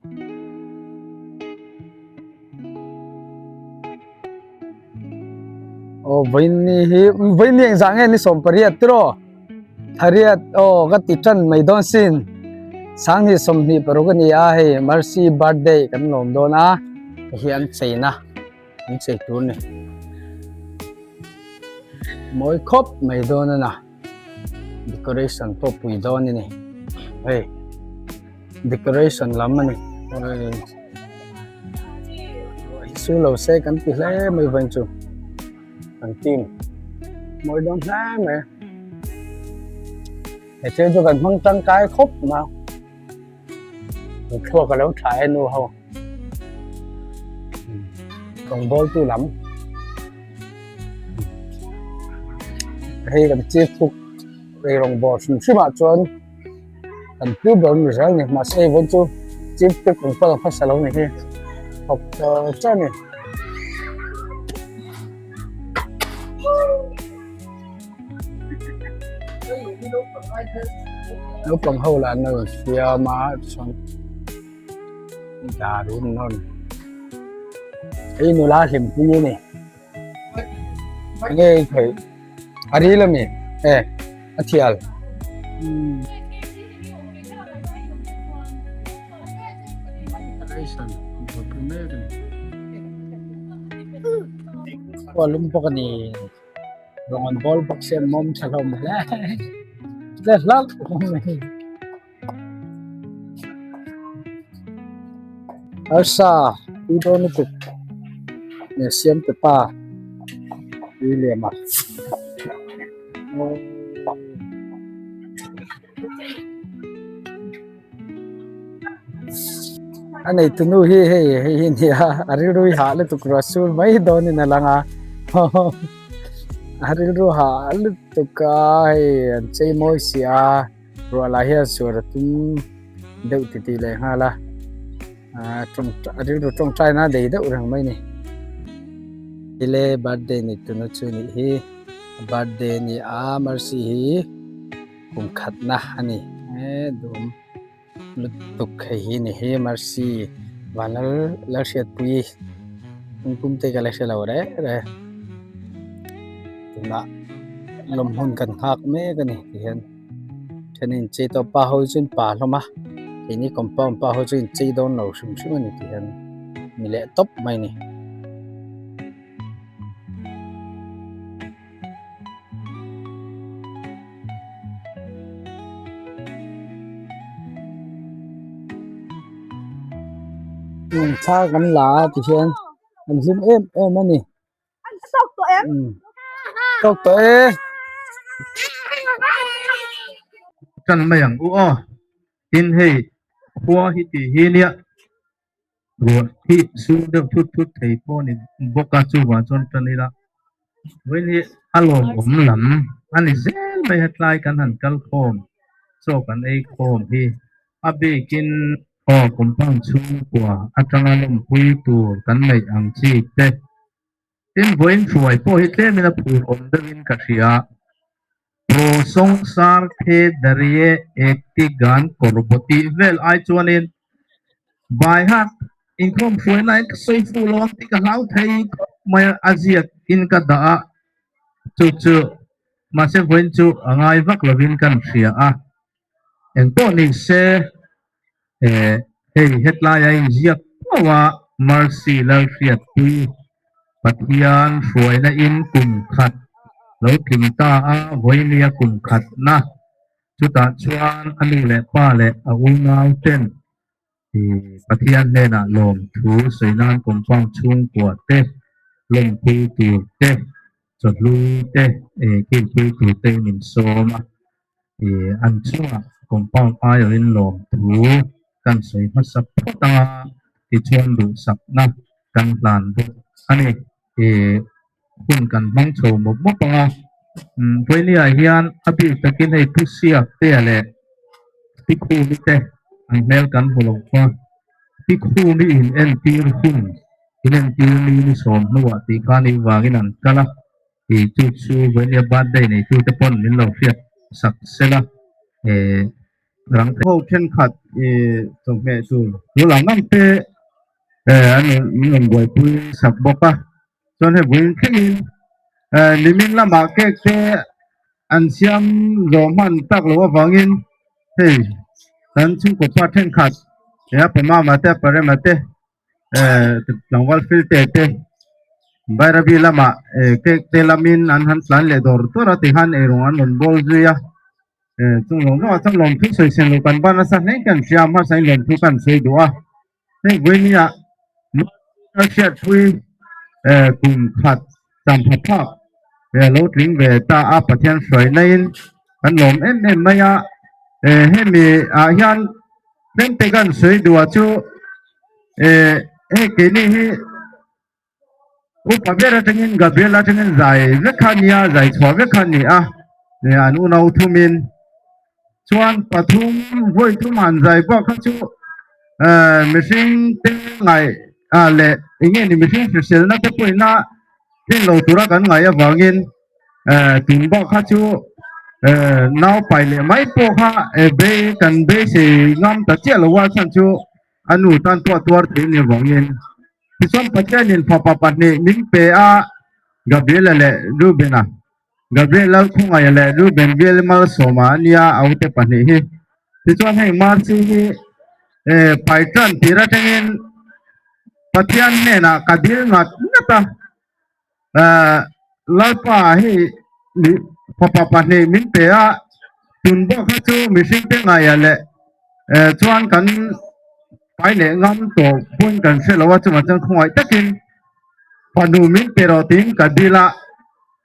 ô với niềng dạng nghe ni som pariat tro hariat ô cái titan mấy don xin sáng ni som ni paru cái ni a he mercy birthday kan nom don a hian sei na an sei tur ni moi khop mấy don na decoration to pui don ni hey decoration lắm anh su lâu xe cắn tỉ lẽ mấy vần chụp thằng tim mỗi đống ra mà để chơi cho gần măng trăng cái khúc mà mình thua cả đấu trái nô không còn bôi tu lắm hay làm chia phục về lòng bò sùng sư mà chọn làm cứ bận rồi sáng này mà xe vẫn chưa chia phục cũng phải phát xả lâu này kia học cho này lúc còn hậu là nơi phía má xong gà đúng non ấy nó lá hiểm cái gì này nghe phải ở đây là gì ê ở thiệt qua lúc cái này rồi ball bóc xem mom sao không đấy rất lắm ở xa đi đâu nữa cũng để xem tập ba đi liền mà anh này tụi nó hi ari rui hạ lên tụi rasul mấy đâu nên là nga ari rui hạ lên tụi cái chơi môi xia rồi là hiện sur tum đậu tì lại ha là trong ari rui trong trai na đầy đậu rằng mấy này ile birthday ni tụi nó chơi ni hi birthday ni mercy hi cũng khát na ani dum lúc tục hi ni hi mercy và nó sẽ tùy cũng tay cái sẽ lâu đấy rồi tụi lồng hôn cần hạc mấy cái này thì hiện cho nên chơi tao ba hồi trên ba lắm mà thì ní còn ba hồi trên chơi đâu nấu sung sung này thì hiện mình lại top mày này xa gắn lá thì xem anh zoom em anh này anh sốc tụi em sốc tụi em chân mày ăn u hin hey qua hít hi nia rồi hít xuống được chút thấy po này bốc cá chú vào trong chân này là với ni alo ổn lắm anh ấy dễ mày hết lại căn hẳn cal khom so căn ấy khom hi abi kin cũng bằng chung của anh làm vui tu căn này ăn chi thế tin với chuối po hít thế mình là phụ ổn được in cả xia pro song sar the darie ekti gan korboti vel ai chuanin by heart in kom phoi lai soi fu lo ti ka lau thei mai azia in ka da chu ma se ven chu angai vak lovin kan ria a en to ni se hey headline ai ziak wa mercy la ria tu pathian phoi na in kum khat lo kim ta a voi nia kum khat na chu ta chuan ani le pa le a ungau ten thì pathian le na lom thu seinan kum pang chung kwa te lom pu tu te chot lu te kin pu tu te min soma an chunga kum pang ai in lom thu kan sei ma sap ta ti chuan du sak na kan plan bu ani hun kan bang cho mo mo pa với lia hian abi takin hei pusia te ale ti khu ni te ang mel kan bolong pa ti khu ni in en tir hun in en tir ni som no wa ti khani wangin an kala chu với lia birthday nei tu te pon min lo fiat sak sela rang ho khen khat chok me chu lu lang nam te an ngom goi pui sak boka chon he buin khin limin lama ke te an siam zo man tak lo wangin hey tan chung ko pa then khat ya pa ma te pare ma te langwal fil te Bairabi lama ke telamin an han plan le dor to ra ti han e rongan non bol zuya chung long no chung long thu soi sen lo kan ban sa nei kan siam ma sai lom thu kan sei do a nei gwe ni a shet pui kum khat tam phat pha lo tring ve ta a pathian soi nain kan lom em maya he mi a hian nem te kan sei do a chu ke ni hi Upabera tengin Gabriela tengin zai vekhania zai chwa vekhania ne anu nau thumin chuan pathum voi thuman zai ba khachu machine te ngai le inge ni machine sel na te poina tin lo tura kan ngai awangin tin ba khachu nau pai le mai po kha be kan be se ngam ta che lo wa chan chu anu tan tuar te ni wanginIson patyanin papapat ni min pe a Gabriela le Rubena Gabriela kung ay le Ruben Vilmal Soma niya awte pani hiIson hay marsi hi Python tira tingin patyan ne na kadil ngat nata lalpa hi papapat ni min pe a tunbo khachu missing te ngaya le chuan kan phải lệ ngắm tổ buôn cần sẽ là wat mà chân không ai tất nhiên phần đủ mình pero tin cả đi la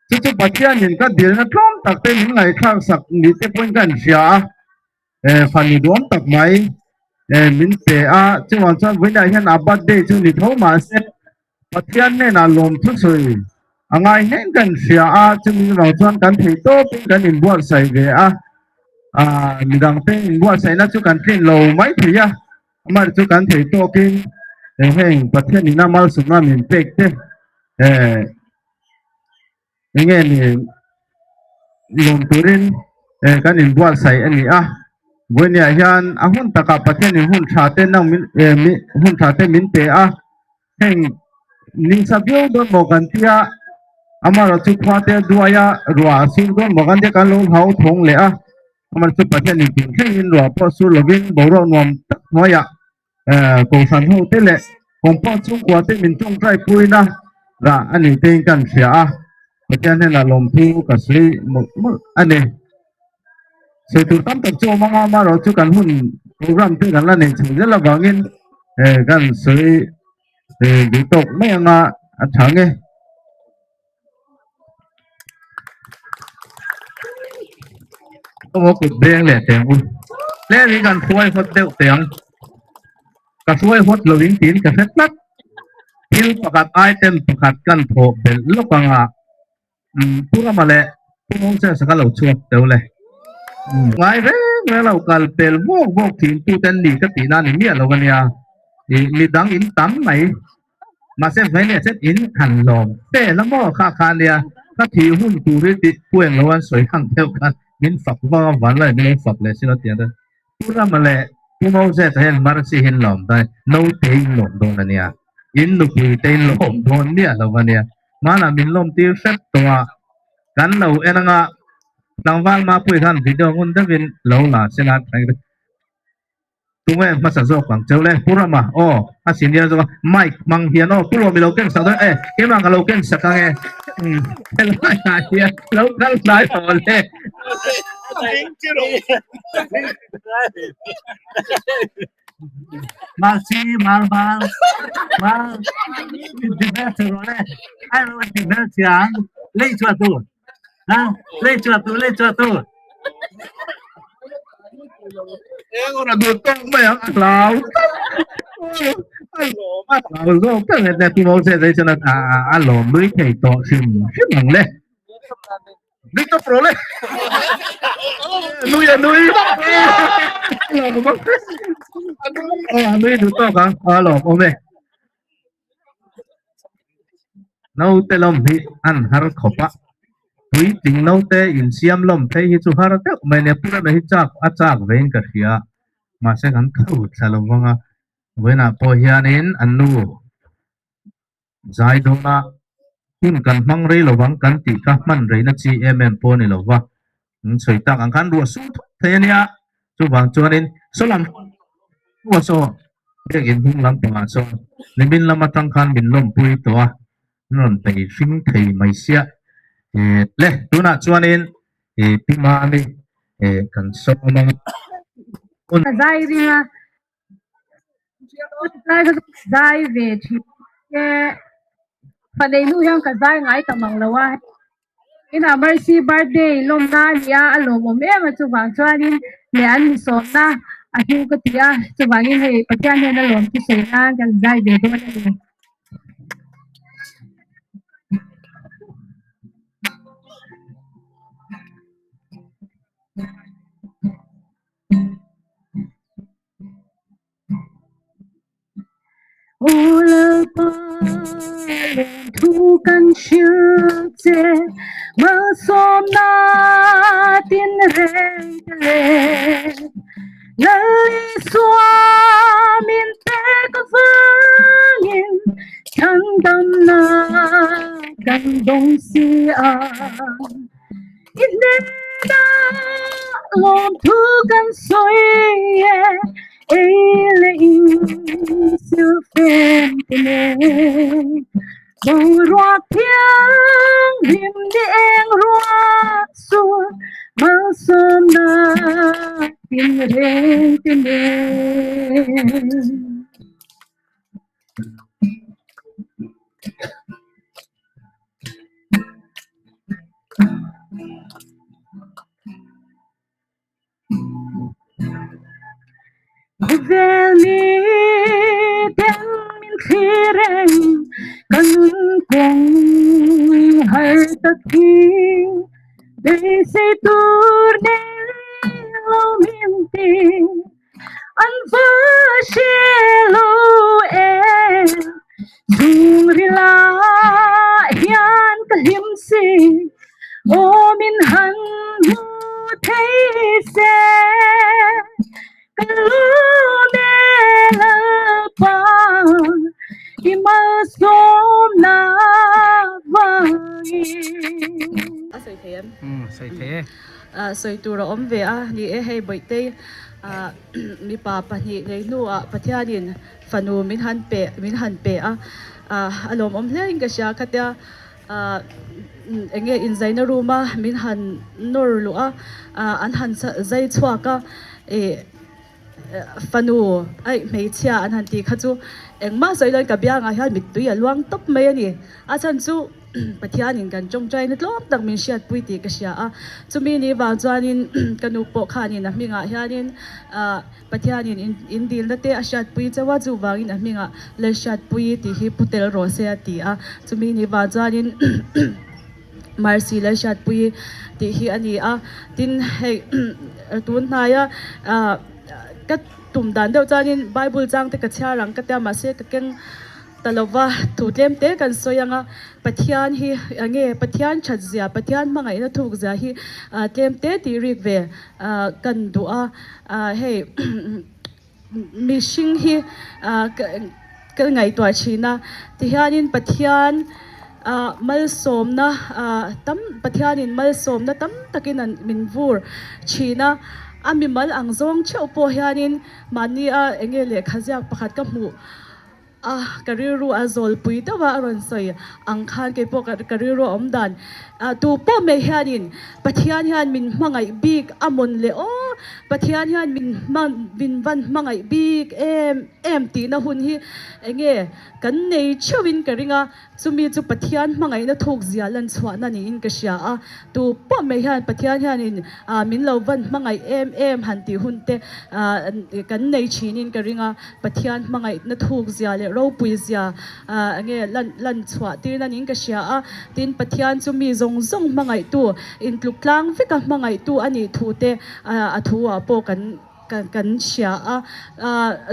chứ chứ bắt chia nhìn cả đi nó không tập tên những ngày khác sặc đi tới buôn cần xia phần đi đốn tập máy mình pe à chứ hoàn toàn với đại hiện abat đây chứ đi thấu mà sẽ bắt chia này là lồng thuốc rồi ngay hết cần xia chứ mình hoàn toàn cần thấy tốt cần nhìn buat sai về mình đang tên buat sai nó chứ cần tên lâu mấy thì mà chú cảm thấy to kinh hình vật thiên ni namal sum na min pek te nghe ni lom turin kan in buat sai ani với nhà hian hun taka pathian ni hun tha te nang min hun tha te min te hình ning sabyo don mo kan tia amara chu khwa te duaya ruwa sim don mo kan te kan lo hau thong le amara chu pathian ni kin in ruwa po su lovin boro nom tak noya cổ sản hậu tế lệ còn bao chung của tế mình trong trai pui na là anh ấy tên cần xỉa và cho nên là lòng thu cả sĩ một anh ấy sự từ tâm tập cho mà rồi chú cần hun program tên gần là này chỉ rất là vang in gần sĩ bị tộc mấy anh thằng ấy có một cục đen lẻ tiền un lẽ vì gần khuấy hot đeo tiền Kasoi hot loving tin kaset nak il pakat item pakat kan pho bel lokanga pura male pumong sa sakalo chuak tole ngai re lo kal pel bo tin tu ten ni ka tina ni mi lo gania mi dang in tam mai ma se vai ne set in han lom te la mo kha lia ka thi hun tu ri ti pueng lo an soi khang theo kan min fak wa van la ni fak le sila tia da pura male Pumau se tahen marsi hin lom dai no tein lom don ania in nu ki tein lom don nia lo ania mana min lom tir set towa kan lo enanga langwal ma pui khan video ngun da vin lo la sena thai tuwe masa zo kwang chole purama a senior zo mike mang hian pulo mi lo ken sa da ke mang lo ken sa ka nge el mai na hian lo kal sai ole mal di best rồi ai lo di best yang lấy cho tu lấy cho tu em còn là được con mày ăn lão lão rồi cái này là tôi sẽ thấy cho nó lão mới thấy to xinh bằng lên đi top pro lên nuôi nuôi được to cả lão ôm đây nấu tê lom thì ăn har khopa pui ting no te in siam lom the hi chu har te mai ne pura na hi chak a chak vein ka hria ma se kan thu thalo wanga wena po hianin anu zai dona hun kan mang rei lo wang kan ti ka man rei na chi po ni lo wa soi tak ang kan ru su the nia chu wang chuanin solam wa so ke in hung lam pa so limin lama tang khan min lom pui to non pe fing thei mai sia le tuna chuanin pima ni kan so ma Zai ringa zai về thì cái phần này nu yang cả zai ngai cả mang lawa ina mercy birthday lom na lia alo mo me ma chu wang chuan in le an mi som na a hu ka tia chu wang in hei pathian he na lom ti sei na kan zai ve do na ni Ula pa thu kan chiu che ma som na tin re le lời xóa miền tây có vang chẳng đâm na cần đông si ít nên đã lòng thu cần soi ấy là in siêu phèn tình bầu ruột thiêng niềm đen ruột xuân mang sớm na tin đến tin đến về mi đến min khi rèn cần cùng hay tất khi để xây tour để lâu miền tình anh với xe lâu em dùng ri la hian ka him si o min han mu thấy se ka lu ne la pa i ma som na vai soi thêm sai thế soi tu ro om ve a ni e hei boi te mi pa pa ni nei nu a pathianin fanu min han pe a alom om hle inga sha khatya enge in zaina ruma min han nor lu a an han zai chhuaka e fanu ai mei chia an han ti khachu engma soilon ka bia nga hian mit tui a luang top mai ani a chan chu pathianin kan chong trai na tlom tak min siat pui ti ka sia a chumi ni wa chuanin kanu po khanin a minga hianin pathianin in dil na te a siat pui chawa chu wangin a minga le siat pui ti hi putel ro se ti a chumi ni wa chuanin Marcy le siat pui ti hi ani a tin hei tun na ya ka tum dan deuh chuanin Bible chang te ka chia rang ka ta ma se ka keng talawa thutlem te kan soyanga pathian hi ange pathian that zia pathian mangai na thuk zia hi tlem te ti rik ve kan du a hey mishing hi ka ngai twa china ti hianin pathian mal som na tam pathianin mal som na tam takin an min vur china ami mal ang zong cheu po hianin mani a engele khaziak pakhat ka mu kariru azol pui tawa aron soi ang khan ke po kariru omdan tu po me hianin pathian hian min mangai big amon le o pathian hian min van mangai big em ti na hun hi enge kan nei chawin karinga chumi chu pathian mangai na thok zia lan chhuana ni in ka sia a tu po me hian pathian hianin min lo van mangai em han ti hun te kan nei chinin karinga pathian mangai na thok zia le ro pui zia enge lan chhuwa tir na nin ka sia a tin pathian chumi zong mangai tu in tluklang veka mangai tu ani thu te a thu a po kan sia a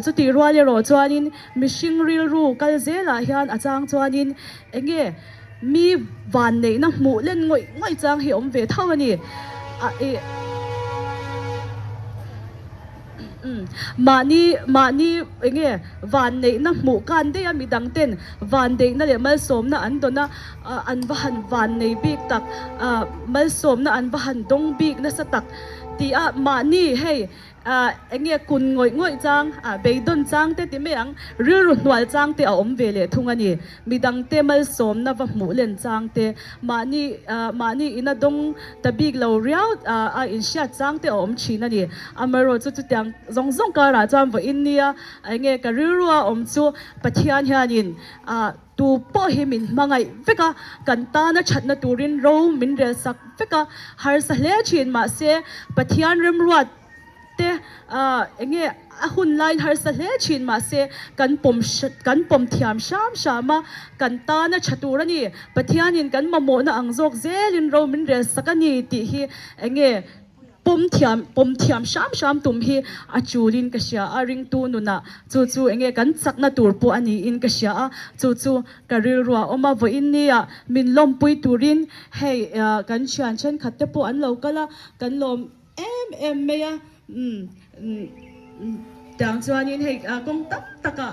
chuti ruale ro chuanin mishing ril ru kal zela hian achang chuanin enge mi van nei na mu len ngoi ngoi chang hi om ve thaw ani a e mani enge van nei na mu kan de mi dang ten van de na le mal som na an dona an van van nei bik tak mal som na an van dong bik na sa tak ti a mani hey enge kun ngoi chang beidon chang te ti me ang ril ru hnual chang te a om ve le thung ani midang te mal som na va mu len chang te mani ina dong tabik lo riau a in sha chang te om chin ani amaro chu chu tyang zong ka ra cham vo in nia enge ka rirua om chu pathian hianin tu po hi min mangai veka kan ta na chat na turin ro min rel sak veka har sa hle chin ma se pathian rem ruat te enge ahun line har sa hle chin ma se kan pom thiam shama kan ta na chaturani pathianin kan mamo na angjok zelin ro min rel sakani ti hi enge pom thiam sham tum hi achulin ka sia a ring tu nuna chu enge kan chakna tur po ani in ka sia a chu karil ruwa oma vo in nia min lom pui turin hey kan chan khatte po an lo kala kan lom em meya dang chuanin hei kong taka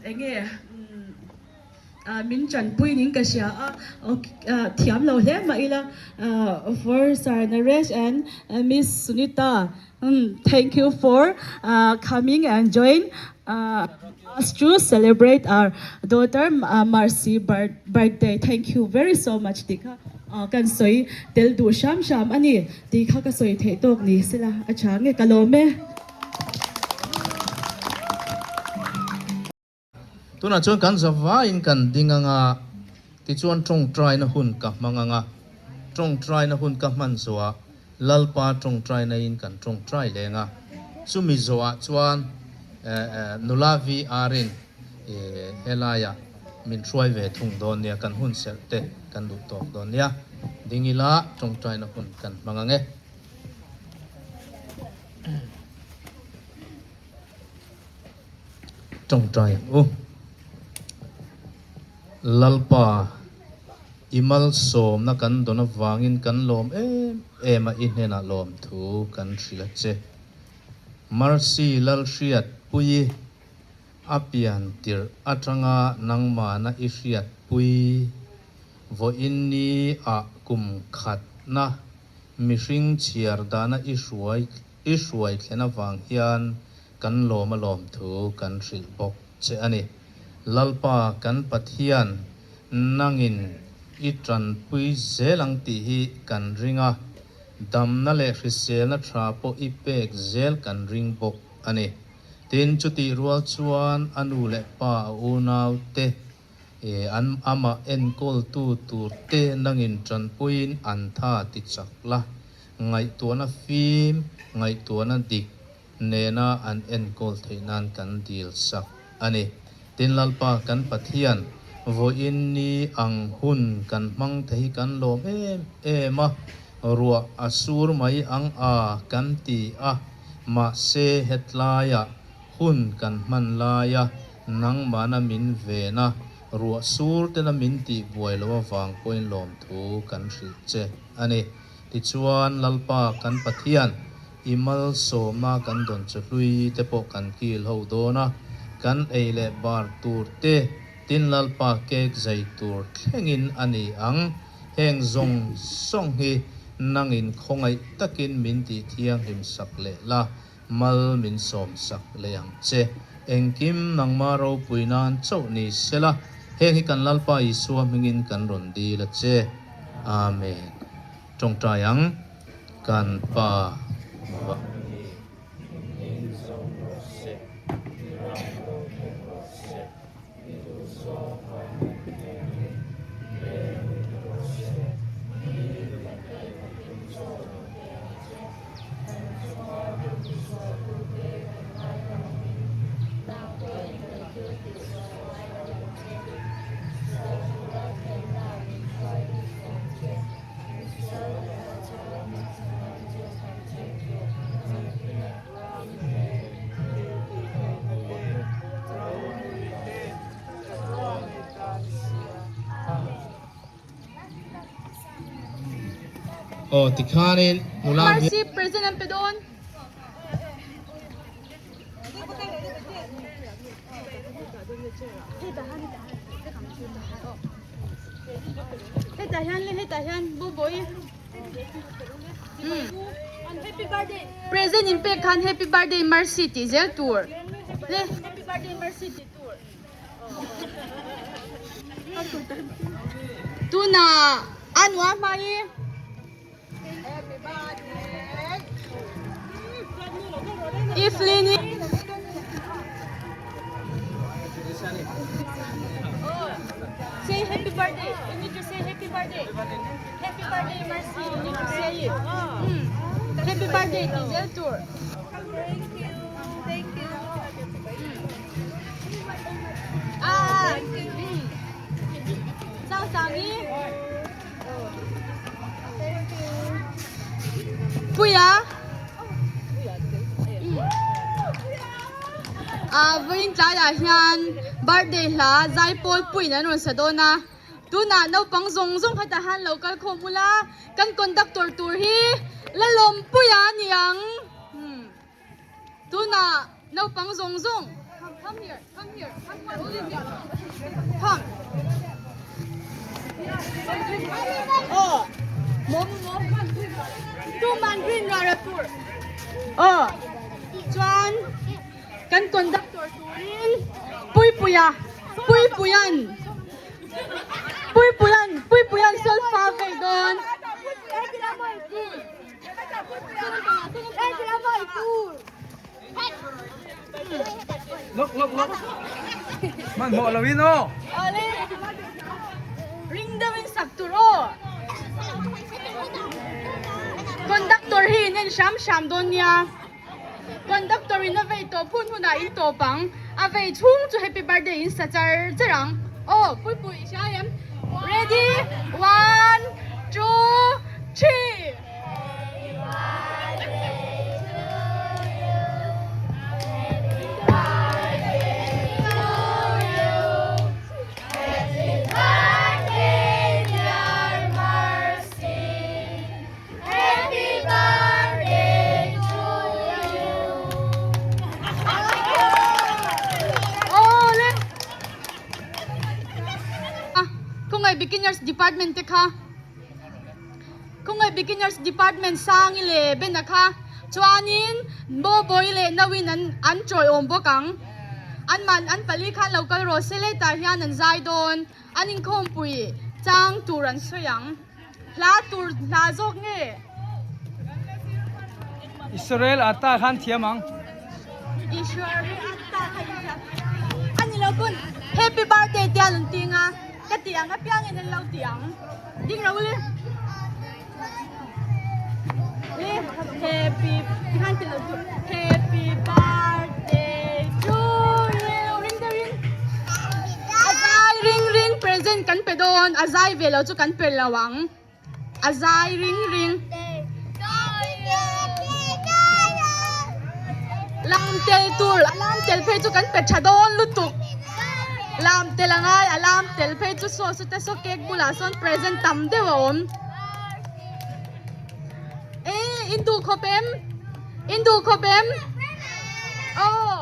enge min chan pui ning ka sia thiam lo hle ma ila for Sir Naresh and Miss Sunita. Thank you for coming and join us to celebrate our daughter Marcy birthday. Thank you very so much, Dika. Kan soi tel du sham ani Dika ka soi the tok ni sila acha nge kalome. Tuna chuan kan zawa in kan dinga nga ti chuan trong try na hun ka manga nga trong try na hun ka man zoa lalpa trong try na in kan trong try le nga sumi zoa chuan nulavi arin helaya min try ve thung don nia kan hun sel te kan du tok don nia dingila trong try na hun kan manga nge trong try lalpa imal som na kan dona wangin kan lom ema inhena lom thu kan thila che Marcy lal hriat pui apian tir atanga nangma na ihriat pui vo inni a kum khat na mihring chiar dana ihruai thlena wang hian kan lom thu kan hril bok che ani lalpa kan pathian nangin itran pui zelang ti hi kan ringa dam na le hrisel na tha po ipek zel kan ring bok ani tin chuti rual chuan anu le pa unau te an ama en kol tu tur te nangin tran puin an tha ti chakla ngai tuana fim ngai tuana dik nena an en kol theinan kan dil sak ani tin lalpa kan pathian vo inni ang hun kan mang thei kan lom ema ruwa asur mai ang kan ti ma se hetlaya hun kan man laya nang mana min vena ruwa sur te na min ti buai lo wang point lom thu kan ri che ani ti chuan lalpa kan pathian imal soma kan don chlui te po kan kil ho dona kan eile bar tur te tin lalpa kek zai tur thlengin ani ang heng zong song hi nangin khongai takin min ti thiang him sak le la mal min som sak le ang che engkim nangma ro puinan chau ni sela heng hi kan lalpa i suam hingin kan ron di la che amen trong tayang kan pa Oh, tikanin nulang Marcy, present ang pedon. Hey, tahan, buboy. Happy birthday. Present in Pekhan, happy birthday, Marcy, Tizel tour. Happy birthday, Marcy, tour. Tuna, anwa, mai. Happy birthday. Iflini. Say happy birthday. You need to say happy birthday. Happy birthday, Marcy. You need to say it. Happy birthday, Tizel tour. Thank you. Ah. Sao Sami? Puya? Với trái là hiền birthday là giải Paul Pui na nun sa dona. Tu na nau pang zong zong khata han local khomula kan conductor tour hi lalom puya niyang. Tu na nau pang zong zong. Come here. Come. Oh. Mom. Tu man green ra tour. Oh. Chuan kan conductor turin puyan selfa ve don Look. Man mo lawino. ale ring dawin sakturo conductor hi nen sham don niya conductor in a way to pun huna in to pang a way chung to happy birthday in sa charang oh pui siya yan ready 1 2 3 beginners department te kha kung ai beginners department sang ile ben kha chuanin bo boile nawin an choi om bokang an man an pali khan local rosele ta hian an zai don anin khom pui chang turan soyang la tur la jok nge Israel ata khan thiamang. Ishwar atta khaita ani lokun happy birthday tian tinga cái tiếng cái piang nên lâu tiếng đi đâu đi happy happy birthday to you ring present kan pe don azai ve lo chu kan pe lawang azai ring lam tel tur lam tel pe chu kan pe chadon lutuk lam telangai alam tel phe chu so su te so cake bula son present tam de om indu khopem oh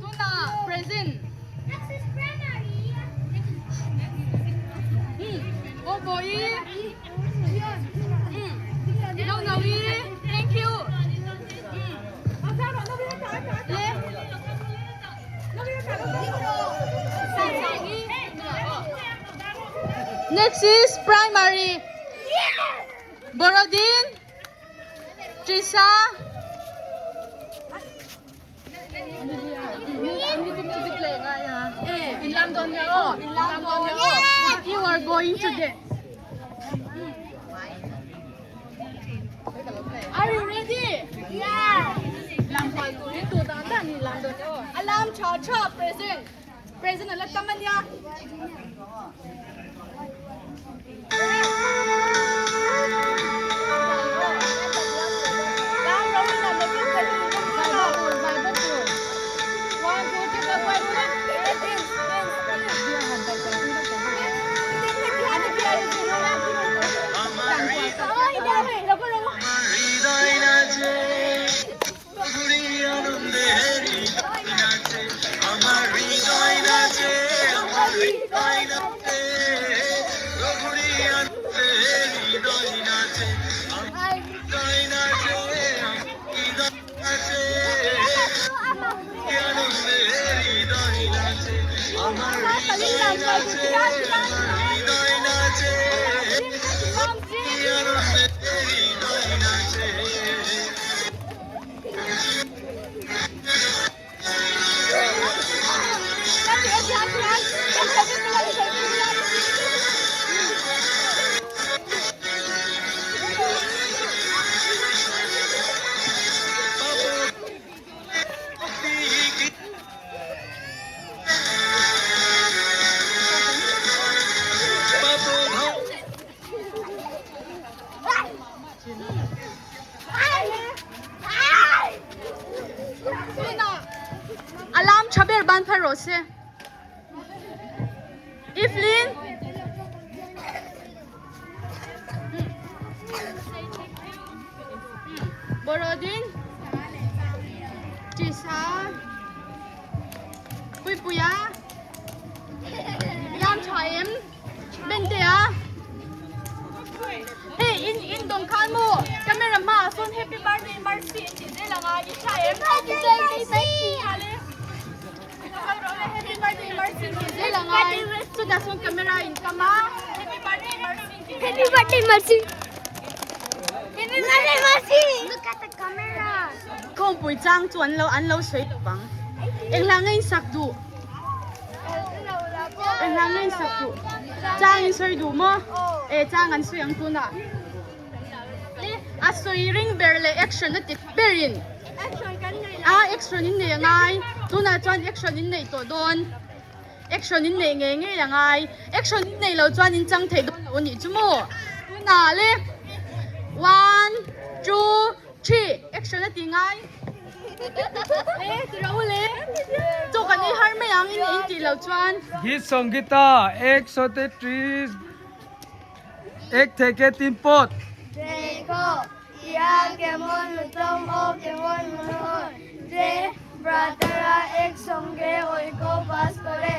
tuna present oh boy no thank you next is primary. Borodin, Trisa. You are going to the. Are you ready? Yeah. Alam cha present. Present alat taman ya. Alarm chaber ban pharo se. Evelyn. Borodin. Tisa. Puya. Yam chaim. Bentia. Hey, in dong khan mo. Camera ma son happy birthday Mercy. Hindi lang ah. Chaim. Happy birthday Mercy. Happy birthday Mercy. Hindi lang ah. So that's on camera in kama. Happy birthday Mercy. Happy birthday, Mercy! Happy birthday, Mercy! Look at the camera! Kung pui chang chuan lo an lo soi tu bang. Eng la ngain sak du. Eng la ngain sak du. Chang in soi du mo. Chang an soi ang tu na. A soi ring berle action na tik berin. Action in ne ngai. Tu na chuan action in nei to don. Action in nei nge ngai. Action in nei lo chuan in chang thei don lo ni chu mo. Tu na le. 1, 2, 3. Action na tingai. Tiraw le. To kani har me yang in ti lo chuan. Git song guitar, ek sote trees, ek theke tin pot. देखो यहाँ केमन लुटम ओ केमन मनोहर जे ब्रातारा एक संगे ओइको बास करे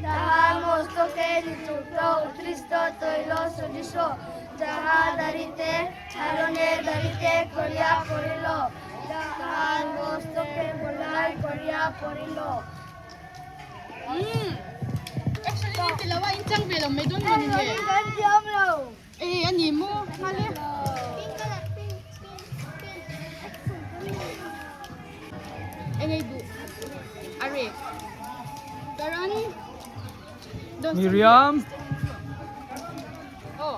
তাহার মস্তকে নিযুক্ত উৎকৃষ্ট তৈল সদৃশ যাহা দাঁড়িতে ছাড়নে দাঁড়িতে করিয়া পড়িল তাহার মস্তকে বলাই করিয়া পড়িল Action in ti lo wa in chang be lo me don mo ni he. Ani mo male. Engay du. Are. Karan. Miriam, Oh.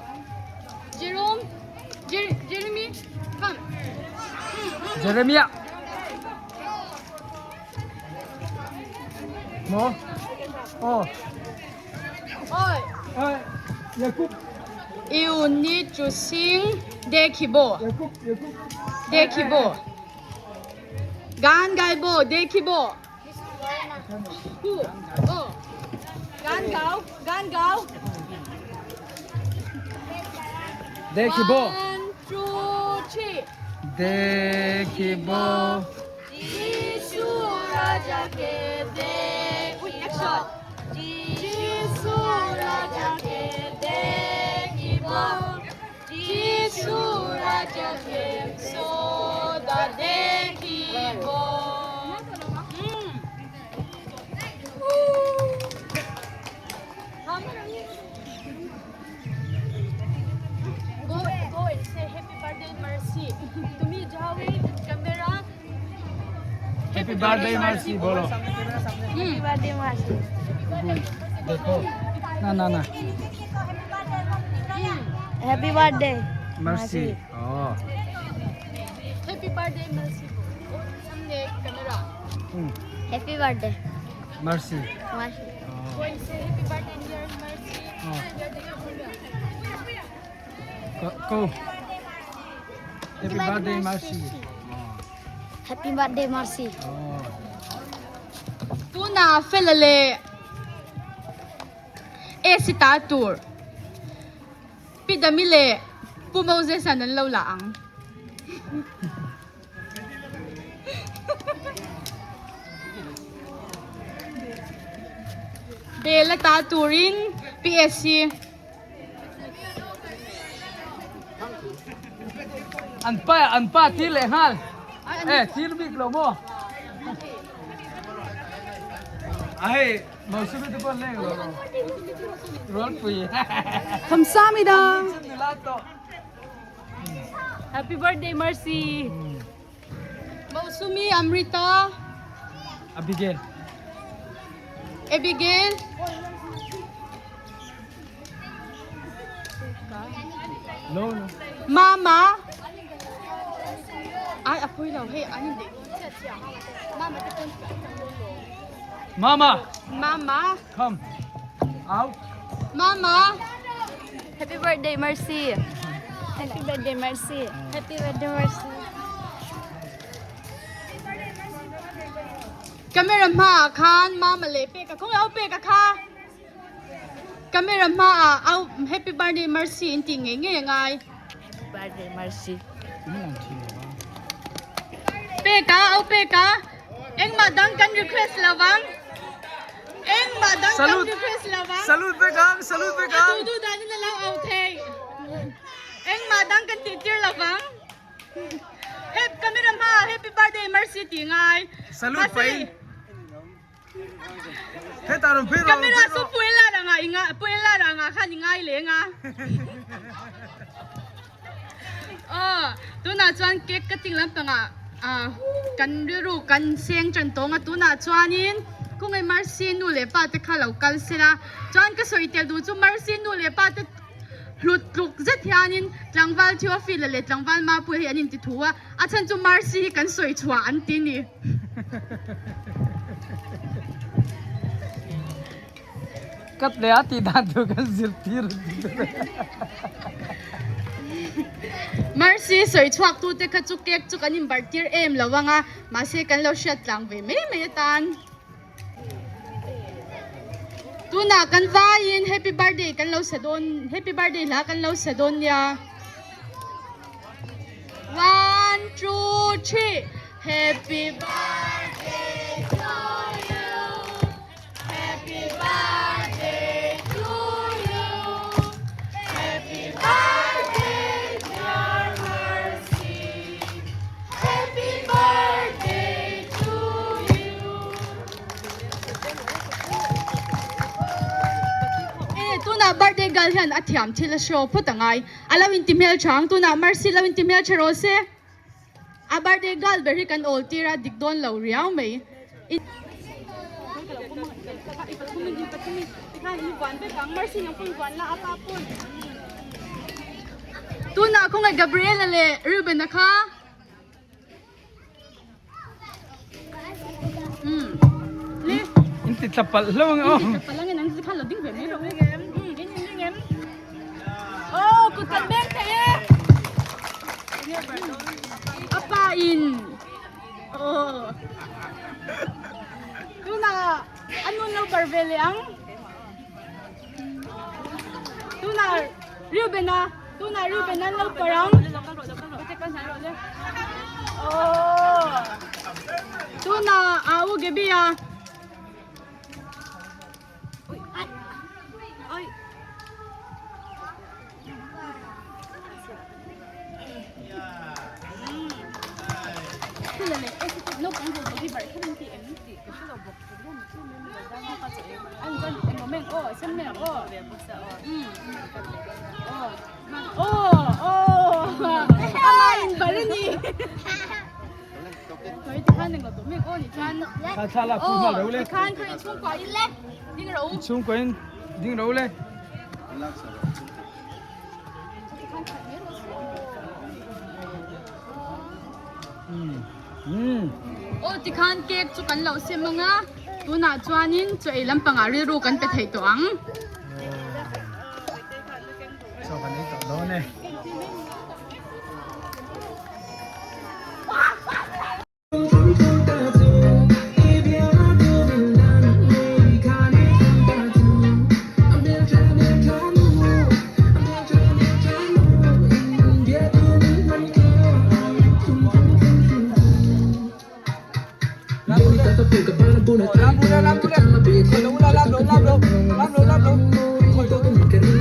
Jerome. Jeremy. Come. Jeremiah. Mo. Oh. Oi. Yakub. You need to sing Dekibo. Yakub. Dekibo. Gan Gaibo. Dekibo. Who? Oh. Gan Gao. Gan Gao. Dekibo. 1, 2, 3. Dekibo. Jisu Raja ke Wait, action. Jisu Raja ke Dekibo. Jisu Raja ke Soda Dekibo. Go and say happy birthday Mercy. To me, Jawi, camera. Happy birthday, Mercy. Bolo. Happy birthday, Mercy. देखो ना Happy birthday. Mercy. Oh. Happy birthday Mercy. Someday camera. Happy birthday, Mercy. Mercy. Go and say happy birthday dear Mercy. Oh. Go. Happy birthday, Mercy. Happy birthday, Mercy. Oh. Tuna felale. Si tatur. Pidamile. Pumause sa nan laang. Bela taturin PSC. Anpa til hal. Til big lo mo. Ai mau sudah tu pun leh lo. Roll pui. 감사합니다. Lato. Happy birthday, Mercy. Mausumi, Amrita, Abigail. Abigail. No no. Mama. Ay, apoy daw. Hey, ano hindi? Mama, Mama. come. Out. Mama. Happy birthday, Mercy. Happy birthday, Mercy. Happy birthday, Mercy. Camera ma khan mama le pe ka kung au pe ka kha. Camera ma au happy birthday Mercy in ting nge ngai. Birthday, Mercy. Ini nanti. Pe ka au pe ka. Eng madang kan request lawang. Eng madang kan Salute. request lawang. Salute pegang, salute pegang. Tudu dani na lang au thay. Eng madang kan teacher lawang. Happy camera ma happy birthday Mercy tingai. Salute pai. Hey tarum piro. Camera so puela nga inga puela nga khan ingai le nga. Oh, tu na chuan cake ka ting lam panga kan ru kan seng chan to nga tu na chuanin kung ai Mercy nu le pa te kha local sila chuan ka soi tel du chu Mercy nu le pa te hlut luk zet hianin tlangwal thio fi le tlangwal ma pu hianin ti thuwa a chan chu Mercy kan soi chua an ti ni Kat le ati dan tu kan zirtir. Mercy soi chuak tu te kha chu cake chu kan in bartir em lawanga ma se kan lo shat lang ve me me tan tuna kan vain happy birthday kan lo sadon happy birthday la kan lo sadon ya 1 2 3 happy birthday to you happy birthday to you happy birthday dear Mercy happy birthday to you tuna birthday gal hian athiam thila show phutangai alawin timhel chang tuna Mercy lawin timhel chero se a birthday gal berry kan ol tira dikdon lo riaw mai tuna ko nga Gabriela le Ruben na ka le Inti tapal long oh. palangin ang zikhan lo ding be me ro ngem oh kutan ben te apa in oh tuna ano lo barvele ang tuna Ruben na lo parang oh tuna awu gebia ay no kan go bagi bar kan ti em ti ko lo bok ko mo su me me da ma pa che an jan em moment oh sem me oh be bu sa amain barani koi ti khan ng lo me ko ni chan Sa sala pu ma lo le. ti khan ko chung kwa le ding ro Chung ko in ding ro le. oh ti khan cake chu kan lo se manga tuna chuanin chei lam panga ri ru kan pe thei to ang So kan ni to do ne. Hãy subscribe cho kênh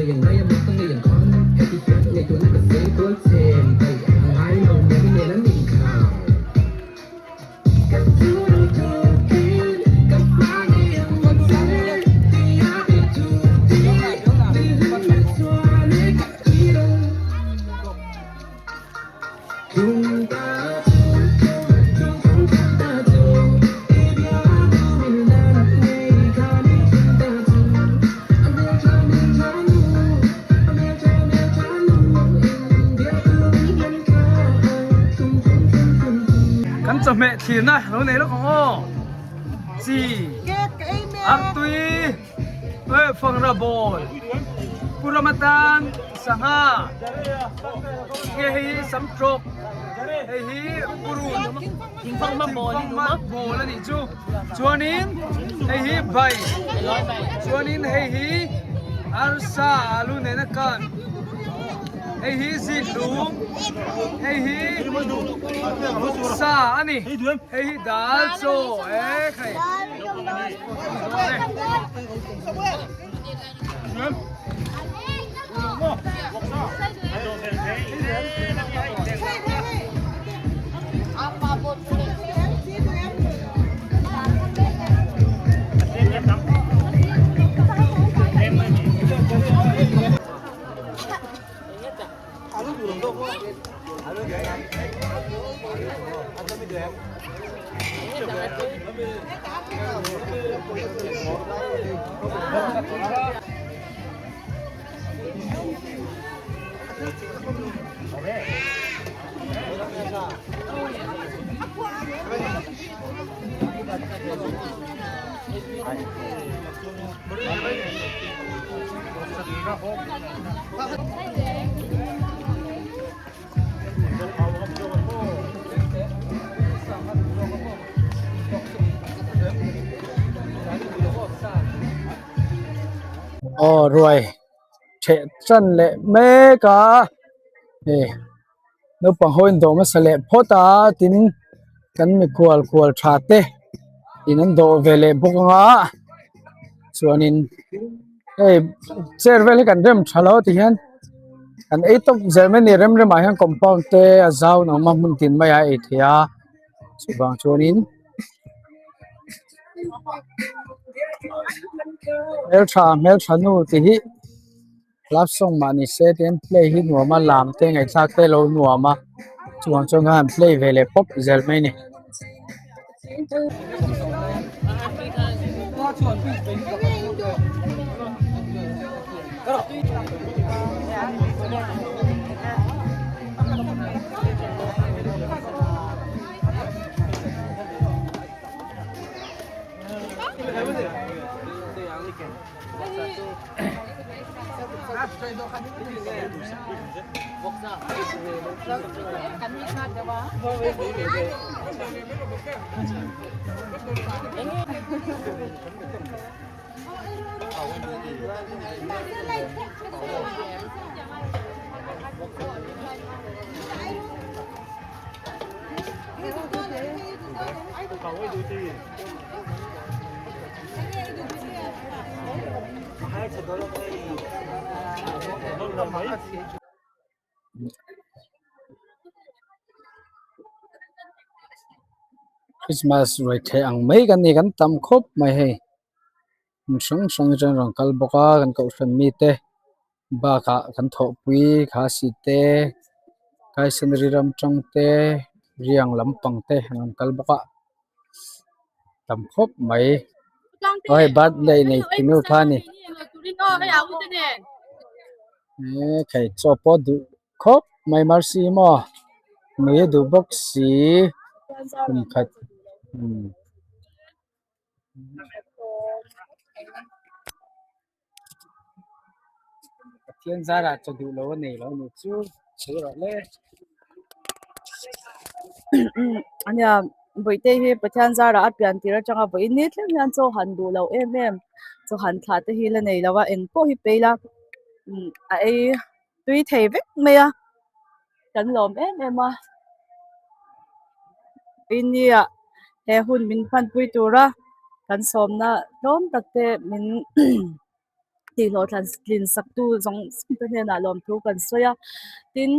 Ghiền Mì Gõ để không bỏ lỡ kan cho mẹ thì na lo này nó có chi tui phong ra bol puramatan sanga nghe hi sắm trộp hi puru King phong ma bol ni ma bol là đi chu chuanin hi bay chuanin hi arsa alu này nó kan hi zilum hi sa ani hi dal so khai rồi trẻ chân lệ mê cả nếu bằng hồi đó mà sẽ lệ phô ta tin cần mi kual chát te in an do về lệ bốc ngã cho nên chơi về cái rem chalo thì hen anh ấy tóc Germany rem mà hen compound te azau nó mà muốn tin mày ai thì cho nên mel cha nu ti hi love song mani se ten play hi nu ma lam te ngai thak te lo nu ma chuang han play vele pop Germany Christmas rồi thế ang mấy cái này kan tam khop mai he song song chen rong kal boka kan ko san mi te ba ka kan tho pui kha si te kai san ri ram chang te riang lam pang te han kal boka tam khop mai oi bad day này tinu pha ni khai cho po du khop mai marsi mo me du box si khat thiên gia là cho đủ lỗ này lỗ một chút sửa rồi lên anya boite hi pathan zara apian tira changa boi nit le han cho han du lo cho han thla te hi la nei lawa en po hi peila ai tui thei vek me a kan lom ma inia he hun min phan pui tura kan somna lom takte min ti lo than skin sak tu zong pe na lom thu kan soya tin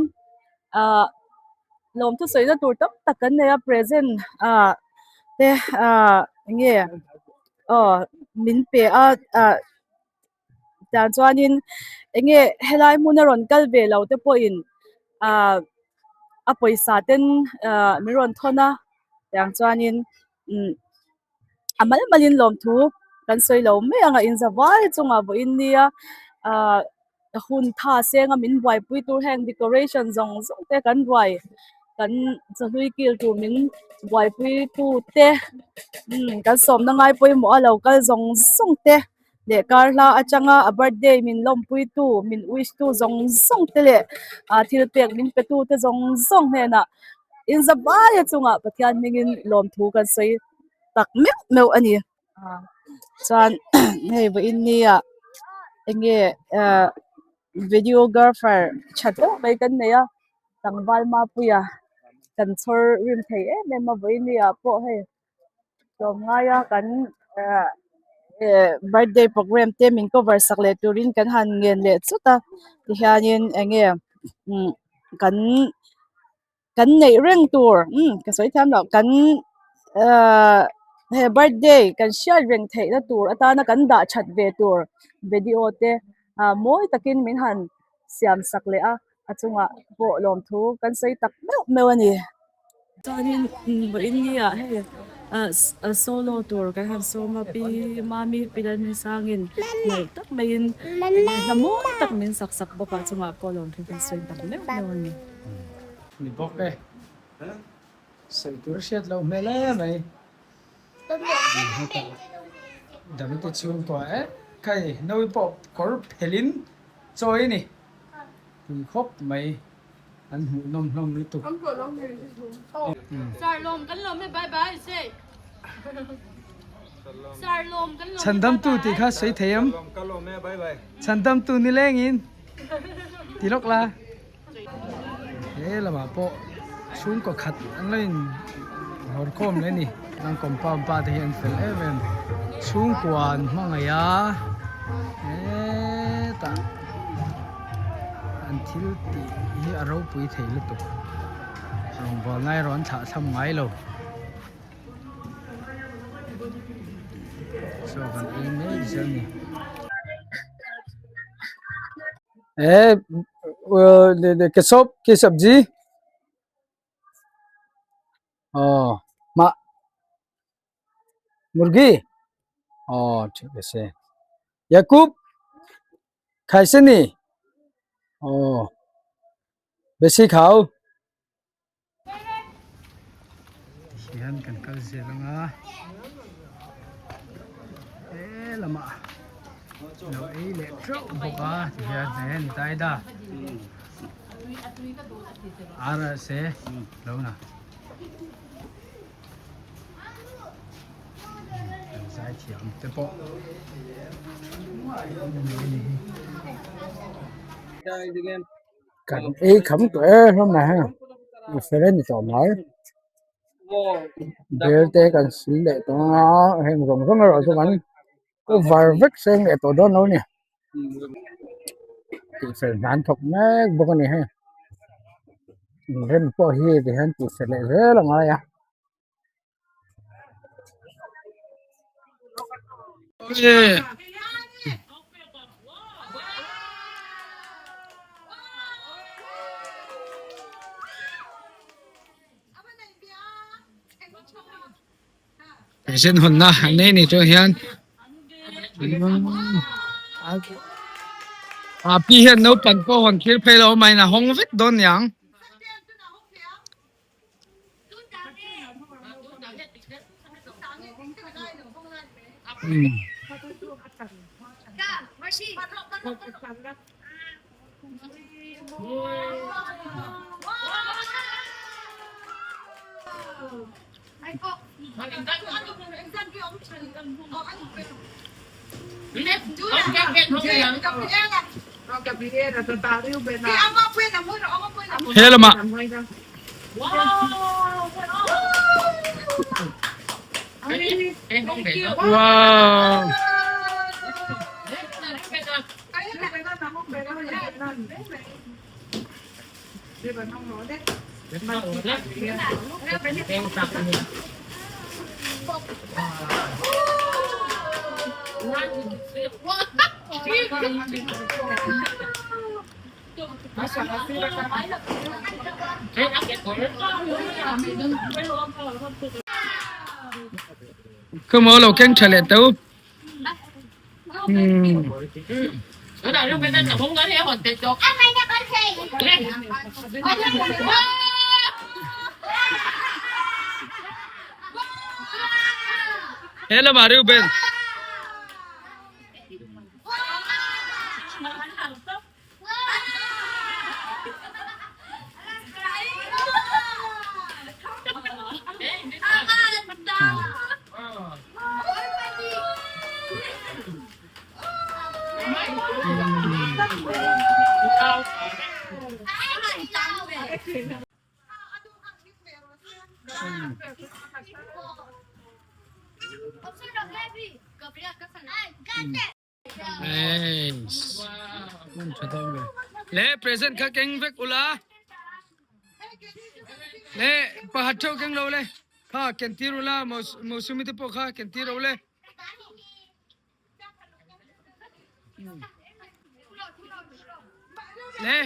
lom thu soi na tur tam takan ne present te nge min pe ta chuanin nge helai mun ron kal ve lo te po in a poisa ten mi ron thona yang chuanin amal malin lom thu kan soi lo me anga in zawai chunga bo india hun tha senga min wai pui tur hang decoration zong zong te kan wai kan zahui kil tu min wai pui tu te kan som na ngai poi mo a local zong song te le kar la achanga a birthday min lom pui tu min wish tu zong song te le a thil pek min pe tu te zong song he na in zabaya chunga pathian mingin lom thu kan sei tak meu ani chan hei bo in ni a enge videographer chato bai kan ne ya tangwal ma puya kan chor rim thei me ma bo in ni a po he so nga ya kan birthday program te min cover sakle turin kan han ngen le chuta ti hianin enge kan kan nei reng tur ka soi tham lo kan he birthday kan share reng thei na tur atana kan da chat ve tur video te moi takin min han siam sakle a achunga bo lom thu kan sei tak meu ani tanin bo in nia he solo tour kan han so ma pi mami pilan sangin nei tak main namo tak min sak bo pa chunga ko lom thu kan sei tak meu ani ni bok e sai tur shet lo mele mai dami te chung to e kai noi pop kor phelin choi ni kun khop mai an hu nom ni tu Sar lom kan lom bye bye say. Sar lom kan lom. chandam tu ti kha sei theyam chandam tu ni lengin tilok la he la ma po chung ko khat an lein hor khom le ni ang compound pa te hian fel even chung kwan mangaya ta an thil ti hi aro pui thei lu tu rong bol ngai ron tha tham ngai lo so kan email journey cái shop cái सब्जी मा मुर्गी ठीक है से याकूब खाइसे नी बेसी खाओ hian kan kal se langa lama lo ei le tro boka hian nen tai da ara se lo na sai thiam te po kan ei kham to hôm nay ha phải đến chỗ nói để te kan si le to hen gom gom rồi cho bạn có vài vết sen để tổ đó nói nè thì phải bán thọc nè bố con này ha lên po hi thì hắn chỉ phải lại rất là ngon ya Xin hồn na hàng này này cho hiền pi hiền nấu pan po hồn kia phải lâu mày là hong vết đón yang Hello ma. Wow. Không có lẩu canh chả lẹ tấu. Ở đây lúc bây giờ không có theo hồn tiệt chọc. Anh mày đã con gì? Hello Mario Ben. Le present ka keng vek ula. Le pahatcho keng lo le. Ha kentir ula mausumi te po kha kentir le. Le